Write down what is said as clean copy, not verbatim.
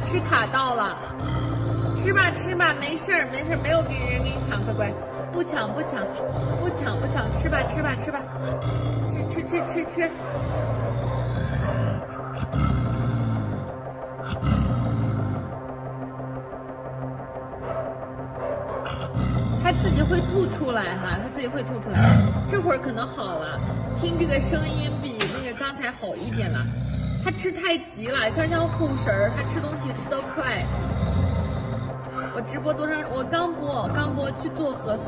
吃卡到了，吃吧吃吧，没事儿没事儿，没有给人给你抢，乖乖，不抢不抢不抢不抢，吃吧吃吧吃吧，吃。他自己会吐出来哈，他自己会吐出来，这会儿可能好了，听这个声音比那个刚才好一点了。他吃太急了，像虎食儿，他吃东西吃得快。我直播多长？我刚播去做核酸。